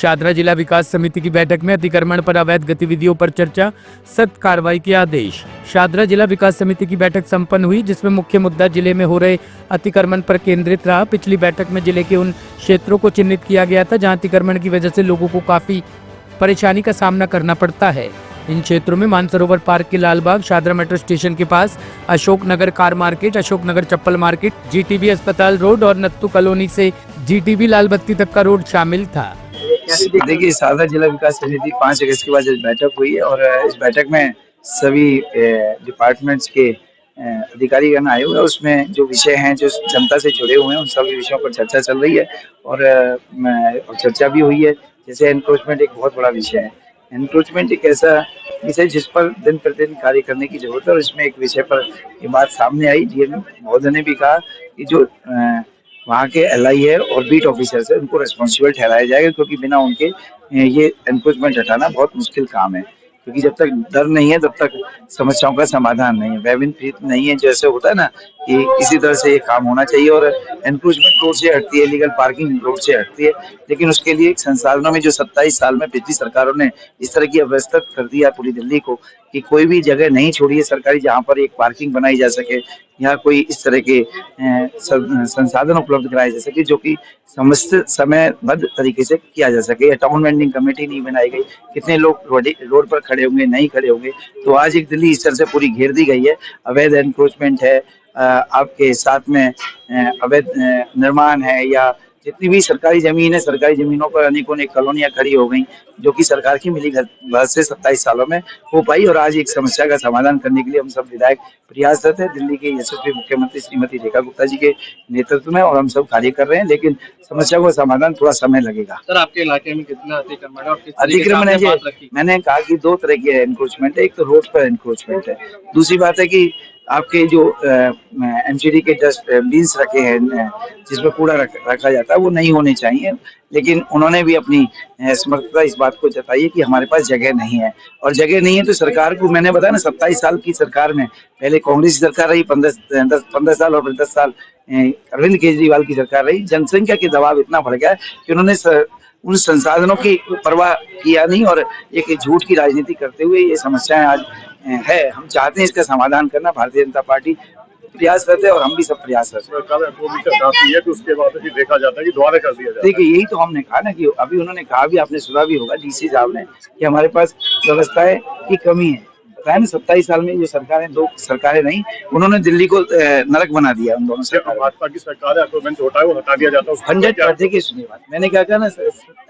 शादरा जिला विकास समिति की बैठक में अतिक्रमण पर अवैध गतिविधियों पर चर्चा, सख्त कार्रवाई के आदेश। शादरा जिला विकास समिति की बैठक संपन्न हुई, जिसमें मुख्य मुद्दा जिले में हो रहे अतिक्रमण पर केंद्रित रहा। पिछली बैठक में जिले के उन क्षेत्रों को चिन्हित किया गया था जहां अतिक्रमण की वजह से लोगों को काफी परेशानी का सामना करना पड़ता है। इन क्षेत्रों में मानसरोवर पार्क के लालबाग, शादरा मेट्रो स्टेशन के पास, अशोक नगर कार मार्केट, अशोक नगर चप्पल मार्केट, जीटीबी अस्पताल रोड और नत्तू कॉलोनी से जीटीबी लाल बत्ती तक का रोड शामिल था। देखिए, शादरा जिला विकास समिति 5 अगस्त के बाद बैठक हुई है और इस बैठक में सभी डिपार्टमेंट्स के अधिकारीगण आए हुए हैं। उसमें जो विषय हैं जो जनता से जुड़े हुए हैं उन सभी विषयों पर चर्चा चल रही है और चर्चा भी हुई है। जैसे एनक्रोचमेंट एक बहुत बड़ा विषय है। एनक्रोचमेंट एक ऐसा विषय जिस पर दिन प्रतिदिन कार्य करने की जरूरत है और इसमें एक विषय पर ये बात सामने आई। डीएम महोदय ने भी कहा कि जो वहाँ के एलआई है और बीट ऑफिसर्स है उनको रिस्पॉन्सिबल ठहराया जाएगा, क्योंकि बिना उनके ये एनक्रोचमेंट हटाना बहुत मुश्किल काम है। क्योंकि जब तक डर नहीं है तब तक समस्याओं का समाधान नहीं है। वैबिन प्रीत नहीं है, जैसे होता है ना कि इसी तरह से ये काम होना चाहिए। और एनक्रोचमेंट रोड से हटती है, लीगल पार्किंग रोड से हटती है, लेकिन उसके लिए संसाधनों में जो 27 साल में पिछली सरकारों ने इस तरह की अव्यवस्था कर दिया पूरी दिल्ली को कि कोई भी जगह नहीं छोड़ी है सरकारी जहाँ पर एक पार्किंग बनाई जा सके या कोई इस तरह के संसाधन उपलब्ध कराए जा सके जो कि समस्त समयबद्ध तरीके से किया जा सके। टाउन वेंडिंग कमेटी नहीं बनाई गई, कितने लोग रोड पर खड़े होंगे, नहीं खड़े होंगे। तो आज एक दिल्ली इस तरह से पूरी घेर दी गई है। अवैध एनक्रोचमेंट है, आपके साथ में अवैध निर्माण है, या जितनी भी सरकारी जमीन है, सरकारी जमीनों पर अनेकों अनेक कॉलोनियां खड़ी हो गई जो कि सरकार की मिली भगत से 27 सालों में हो पाई। और आज एक समस्या का समाधान करने के लिए हम सब विधायक प्रयासरत है दिल्ली के यशस्वी मुख्यमंत्री श्रीमती रेखा गुप्ता जी के नेतृत्व में, और हम सब कार्य कर रहे हैं, लेकिन समस्या को समाधान थोड़ा समय लगेगा। सर, आपके इलाके में कितना अतिक्रमण है? अतिक्रमण है, मैंने कहा कि 2 तरह की एनक्रोचमेंट है। एक तो रोड पर एनक्रोचमेंट है, दूसरी बात है कि आपके जो एमसीडी के डस्टबिन्स रखे हैं जिसमें कूड़ा रखा जाता है वो नहीं होने चाहिए। लेकिन उन्होंने भी अपनी समर्थता इस बात को जताई है कि हमारे पास जगह नहीं है, और जगह नहीं है तो सरकार को, मैंने बताया ना 27 साल की सरकार में, पहले कांग्रेस की सरकार रही 15 साल और 10 साल अरविंद केजरीवाल की सरकार रही। जनसंख्या के दबाव इतना बढ़ गया कि उन्होंने उन संसाधनों की परवाह किया नहीं और एक झूठ की राजनीति करते हुए ये समस्याएं आज है। हम चाहते हैं इसका समाधान करना, भारतीय जनता पार्टी प्रयास करते हैं और हम भी सब प्रयास करते हैं। उसके बाद देखा जाता है कि दोबारा कर दिया जाता है। देखिए, यही तो हमने कहा ना कि अभी उन्होंने कहा भी, आपने सुना भी होगा डीसी साहब ने, कि हमारे पास व्यवस्थाएं की कमी है। बताया ना 27 साल में जो सरकारें, 2 सरकारें नहीं, उन्होंने दिल्ली को नरक बना दिया उन दोनों से। भाजपा की सरकार है, जो होता है वो हटा दिया जाता है। 100% सुनिए बात, मैंने क्या कहा ना,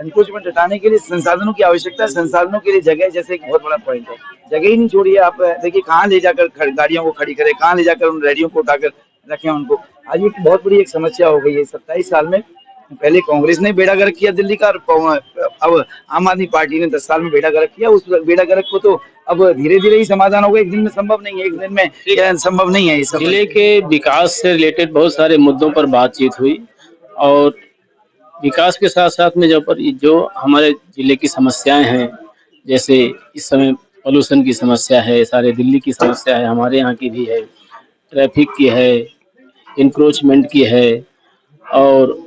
एनक्रोचमेंट हटाने के लिए संसाधनों की आवश्यकता है। संसाधनों के लिए जगह जैसे एक बहुत बड़ा पॉइंट है। जगह ही नहीं छोड़ी है। आप देखिए कहाँ ले जाकर गाड़ियों को खड़ी करे, कहाँ ले जाकर उन रेडियो को उठाकर रखें उनको। आज एक बहुत बड़ी एक समस्या हो गई है 27 साल में। पहले कांग्रेस ने बेड़ा गर्क किया दिल्ली का, अब आम आदमी पार्टी ने 10 साल में बेड़ा गर्क किया। उस बेड़ा गर्क को तो अब धीरे धीरे ही समाधान होगा, एक दिन में संभव नहीं है, एक दिन में संभव नहीं है। जिले के विकास से रिलेटेड बहुत सारे मुद्दों पर बातचीत हुई और विकास के साथ साथ में जो हमारे जिले की समस्याएं हैं, जैसे इस समय पोल्यूशन की समस्या है, सारे दिल्ली की समस्या है, हमारे यहाँ की भी है, ट्रैफिक की है, इंक्रोचमेंट की है, और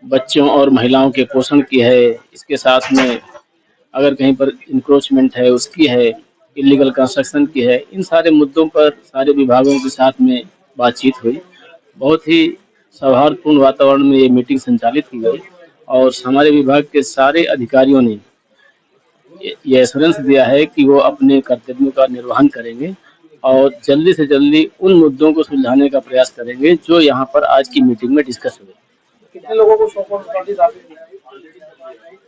बच्चों और महिलाओं के पोषण की है। इसके साथ में अगर कहीं पर इंक्रोचमेंट है उसकी है, इलीगल कंस्ट्रक्शन की है। इन सारे मुद्दों पर सारे विभागों के साथ में बातचीत हुई। बहुत ही सौहार्दपूर्ण वातावरण में ये मीटिंग संचालित की गई और हमारे विभाग के सारे अधिकारियों ने ये एश्योरेंस दिया है कि वो अपने कर्तव्यों का निर्वहन करेंगे और जल्दी से जल्दी उन मुद्दों को सुलझाने का प्रयास करेंगे जो यहाँ पर आज की मीटिंग में डिस्कस हुए। कितने लोगों को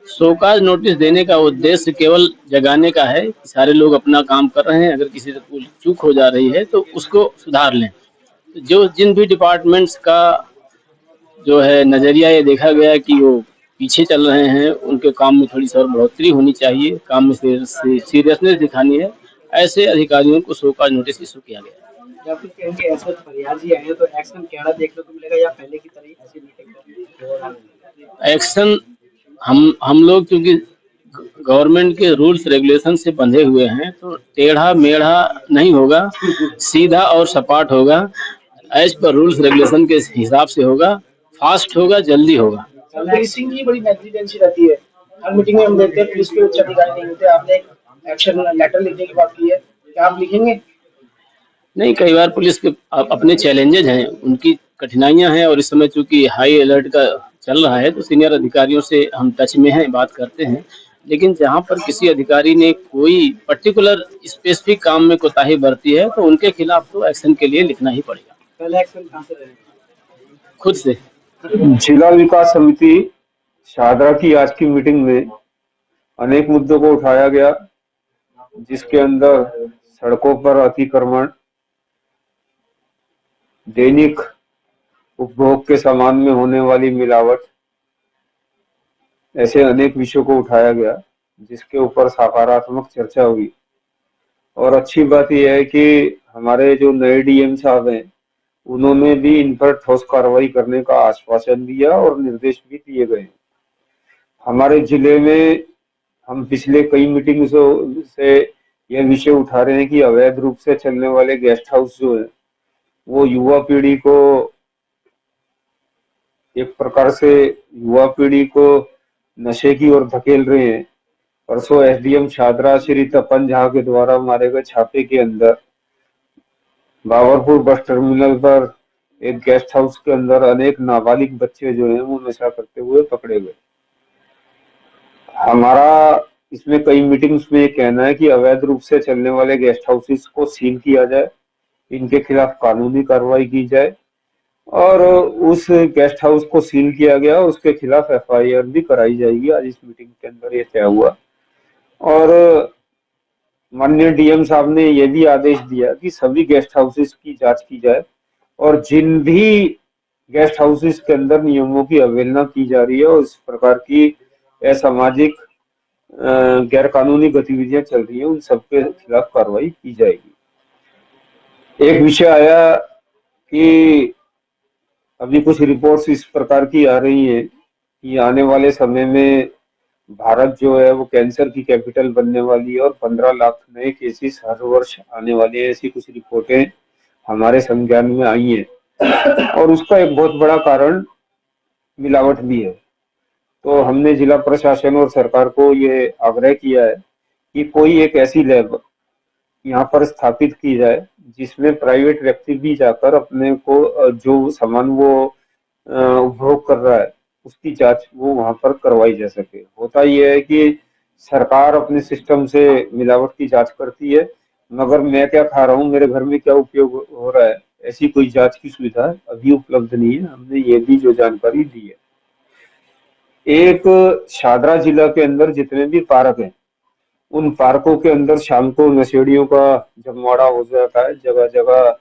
शोकाज नोटिस देने का उद्देश्य केवल जगाने का है कि सारे लोग अपना काम कर रहे हैं, अगर किसी से कोई चूक हो जा रही है तो उसको सुधार लें। तो जो जिन भी डिपार्टमेंट्स का जो है नज़रिया ये देखा गया कि वो पीछे चल रहे हैं, उनके काम में थोड़ी सी और बढ़ोतरी होनी चाहिए, काम में सीरियसनेस दिखानी है, ऐसे अधिकारियों को शोकाज नोटिस इशू किया गया। या फिर कहेंगे ऐसे फरियाद ही आए तो एक्शन क्या देखने को मिलेगा या पहले की तरह ऐसी मीटिंग? एक्शन हम लोग क्योंकि गवर्नमेंट के रूल्स रेगुलेशन से बंधे हुए हैं तो टेढ़ा मेढ़ा नहीं होगा, सीधा और सपाट होगा, एज पर रूल्स रेगुलेशन के हिसाब से होगा, फास्ट होगा, जल्दी होगा। पुलिसिंग की बड़ी नेग्लिजेंसी रहती है, हर मीटिंग में हम देखते हैं पुलिस के उच्च अधिकारी नहीं होते, आपने एक एक्शन लेटर लिखने की बात की है, क्या आप लिखेंगे? नहीं, कई बार पुलिस के अपने चैलेंजेज हैं, उनकी कठिनाइयां हैं और इस समय चूंकि हाई अलर्ट का चल रहा है तो सीनियर अधिकारियों से हम टच में हैं, बात करते हैं। लेकिन जहां पर किसी अधिकारी ने कोई पर्टिकुलर स्पेसिफिक काम में कोताही बरती है तो उनके खिलाफ तो एक्शन के लिए लिखना ही पड़ेगा, पहले एक्शन कहाँ से लेंगे? खुद से। जिला विकास समिति शाहदरा की आज की मीटिंग में अनेक मुद्दों को उठाया गया, जिसके अंदर सड़कों पर अतिक्रमण, दैनिक उपभोग के सामान में होने वाली मिलावट, ऐसे अनेक विषयों को उठाया गया, जिसके ऊपर सकारात्मक चर्चा हुई। और अच्छी बात यह है कि हमारे जो नए डीएम साहब हैं, उन्होंने भी इन पर ठोस कार्रवाई करने का आश्वासन दिया और निर्देश भी दिए गए। हमारे जिले में हम पिछले कई मीटिंग से यह विषय उठा रहे हैं कि अवैध रूप से चलने वाले गेस्ट हाउस जो है वो युवा पीढ़ी को एक प्रकार से नशे की ओर धकेल रहे हैं। परसों एसडीएम शाहदरा श्री तपन झा के द्वारा मारे गए छापे के अंदर बाबरपुर बस टर्मिनल पर एक गेस्ट हाउस के अंदर अनेक नाबालिग बच्चे जो हैं वो नशा करते हुए पकड़े गए। हमारा इसमें कई मीटिंग्स में ये कहना है कि अवैध रूप से चलने वाले गेस्ट हाउसेस को सील किया जाए, इनके खिलाफ कानूनी कार्रवाई की जाए और उस गेस्ट हाउस को सील किया गया उसके खिलाफ एफआईआर भी कराई जाएगी। आज इस मीटिंग के अंदर ये तय हुआ। और माननीय डीएम साहब ने यह भी आदेश दिया कि सभी गेस्ट हाउसेस की जांच की जाए और जिन भी गेस्ट हाउसेस के अंदर नियमों की अवहेलना की जा रही है और इस प्रकार की असामाजिक गैर कानूनी गतिविधियां चल रही हैं, उन सबके खिलाफ कार्रवाई की जाएगी। एक विषय आया कि अभी कुछ रिपोर्ट्स इस प्रकार की आ रही हैं कि आने वाले समय में भारत जो है वो कैंसर की कैपिटल बनने वाली है और 15 लाख नए केसेस हर वर्ष आने वाले हैं। ऐसी कुछ रिपोर्टें हमारे संज्ञान में आई हैं और उसका एक बहुत बड़ा कारण मिलावट भी है। तो हमने जिला प्रशासन और सरकार को ये आग्रह किया है कि कोई एक ऐसी लैब यहाँ पर स्थापित की जाए जिसमें प्राइवेट व्यक्ति भी जाकर अपने को जो सामान वो उपभोग कर रहा है उसकी जांच वो वहां पर करवाई जा सके। होता यह है कि सरकार अपने सिस्टम से मिलावट की जांच करती है, मगर मैं क्या खा रहा हूँ, मेरे घर में क्या उपयोग हो रहा है, ऐसी कोई जांच की सुविधा अभी उपलब्ध नहीं है। हमने ये भी जो जानकारी दी है। एक शाहदरा जिला के अंदर जितने भी पार्क हैं, उन पार्कों के अंदर शाम को नशेड़ियों का जमवाड़ा हो जाता है। जगह जगह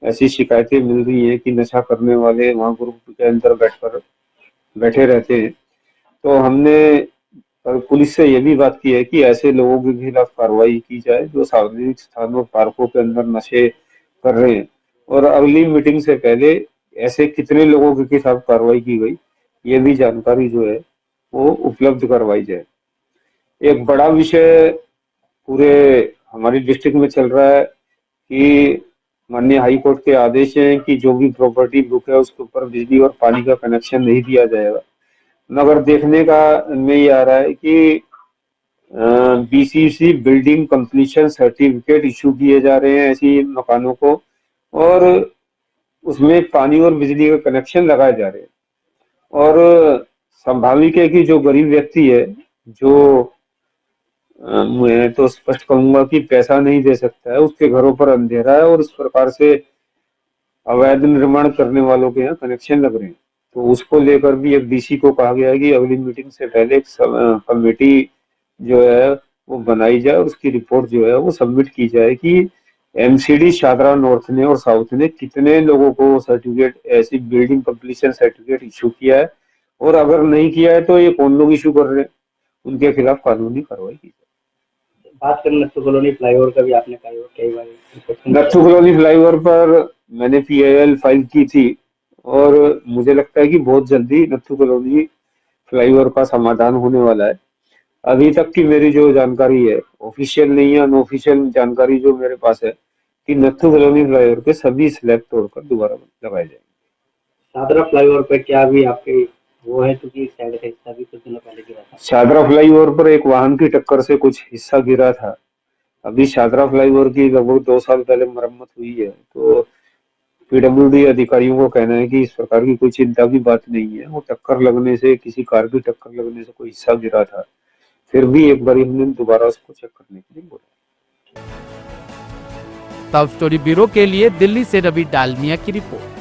ऐसी शिकायतें मिल रही हैं कि नशा करने वाले वहां ग्रुप के अंदर बैठे रहते हैं। तो हमने पुलिस से ये भी बात की है कि ऐसे लोगों के खिलाफ कार्रवाई की जाए जो सार्वजनिक स्थानों पार्कों के अंदर नशे कर रहे हैं। और अगली मीटिंग से पहले ऐसे कितने लोगों के खिलाफ कार्रवाई की गई, ये भी जानकारी जो है वो उपलब्ध करवाई जाए। एक बड़ा विषय पूरे हमारी डिस्ट्रिक्ट में चल रहा है कि माननीय हाई कोर्ट के आदेश हैं कि जो भी प्रॉपर्टी बुक है उसके ऊपर बिजली और पानी का कनेक्शन नहीं दिया जाएगा। मगर देखने का में ये आ रहा है कि BCC building completion certificate issue किए जा रहे हैं ऐसी मकानों को और उसमें पानी और बिजली का कनेक्शन लगाए जा रहे हैं। और स्वाभाविक है कि जो गरीब व्यक्ति है, जो मैं तो स्पष्ट कहूंगा कि पैसा नहीं दे सकता है, उसके घरों पर अंधेरा है और इस प्रकार से अवैध निर्माण करने वालों के यहाँ कनेक्शन लग रहे हैं। तो उसको लेकर भी एक डीसी को कहा गया है कि अगली मीटिंग से पहले एक कमेटी जो है वो बनाई जाए और उसकी रिपोर्ट जो है वो सबमिट की जाए कि एमसीडी शाहदरा नॉर्थ ने और साउथ ने कितने लोगों को सर्टिफिकेट ऐसी बिल्डिंग कंप्लीशन सर्टिफिकेट इशू किया है और अगर नहीं किया है तो ये कौन लोग इशू कर रहे हैं, उनके खिलाफ कानूनी कार्रवाई की जाए। बात करें नत्थू कॉलोनी फ्लाईओवर का भी आपने कई बार नत्थू कॉलोनी फ्लाईओवर पर मैंने PIL फाइल की थी और मुझे लगता है कि बहुत जल्दी नत्थू कॉलोनी फ्लाईओवर का समाधान होने वाला है। अभी तक की मेरी जो जानकारी है, ऑफिशियल नहीं है, अनऑफिशियल जानकारी जो मेरे पास है कि नत्थू कॉलोनी फ्लाईओवर के सभी स्लैब तोड़कर दोबारा लगाए जाएंगे। शाहदरा फ्लाईओवर पे क्या भी आपकी वो है क्योंकि एक साइड का हिस्सा भी कुछ दिनों पहले गिरा था। शादरा फ्लाईओवर पर एक वाहन की टक्कर से कुछ हिस्सा गिरा था। अभी शादरा फ्लाईओवर की लगभग 2 साल पहले मरम्मत हुई है, तो पीडब्ल्यूडी अधिकारियों को कहना है कि इस प्रकार की कोई चिंता की बात नहीं है। वो टक्कर लगने से, किसी कार की टक्कर लगने से कोई हिस्सा गिरा था, फिर भी एक बार हमने दोबारा उसको चेक करने के लिए बोला। टॉप स्टोरी ब्यूरो के लिए दिल्ली से रवि डालमिया की रिपोर्ट।